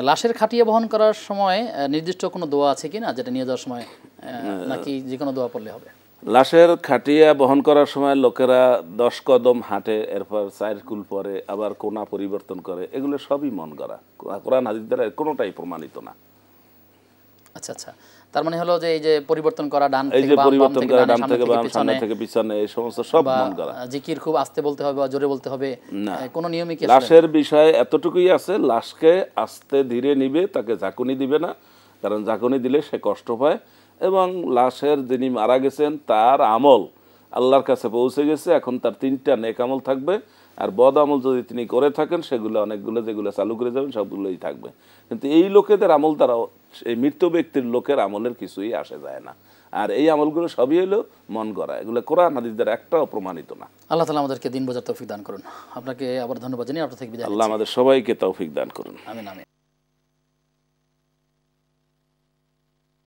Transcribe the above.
লাশের খাটিয়া বহন করার সময় নির্দিষ্ট কোনো দোয়া আছে কিনা যেটা নিয়ে যাওয়ার সময় নাকি যে কোনো দোয়া পড়লে হবে? লাশের খাটিয়া বহন করার সময় লোকেরা 10 কদম হাঁটে, এরপর 4 কুল পরে, আবার কোনা পরিবর্তন করে, এগুলো সবই মন গড়া। কোরআন হাদিস দ্বারা কোনোটাই প্রমাণিত না। আচ্ছা আচ্ছা, তার মানে হলো যে এই যে পরিবর্তন করা ডান এই থেকে যে বাম, বাম পরিবর্তন থেকে করা ডানে, ডান সামনে থেকে থেকে বাম, সামনে পিছনে, থেকে পিছনে, এই সমস্ত সব বা মন গড়া। জিকির খুব আস্তে বলতে হবে বা জোরে বলতে হবে, না, কোনো নিয়মই কি আসলে? লাশের বিষয়ে এতটুকুই আছে, লাশকে আস্তে ধীরে নিবে, তাকে ঝাঁকুনি দিবে না, কারণ ঝাঁকুনি দিলে সে কষ্ট পায়। এবং লাশের যিনি মারা গেছেন তার আমল আল্লাহর কাছে পৌঁছে গেছে, এখন তার 3টা নেক আমল থাকবে, আর বদ আমল যদি তিনি করে থাকেন সেগুলো অনেকগুলো যেগুলো চালু করে যাবেন সবগুলোই থাকবে। কিন্তু এই লোকেদের আমল দ্বারা এই মৃত ব্যক্তির লোকের আমলের কিছুই আসে যায় না। আর এই আমলগুলো সবই হলো মন গড়া, এগুলো কোরআন হাদিস দ্বারা একটাও প্রমাণিত না। আল্লাহ তাআলা আমাদেরকে দিন বোঝার তৌফিক দান করুন। আপনাকে আবার ধন্যবাদ জানিয়ে আপনার থেকে বিদায় আল্লাহ নিচ্ছি। আমাদের সবাইকে তৌফিক দান করুন। আমিন আমিন।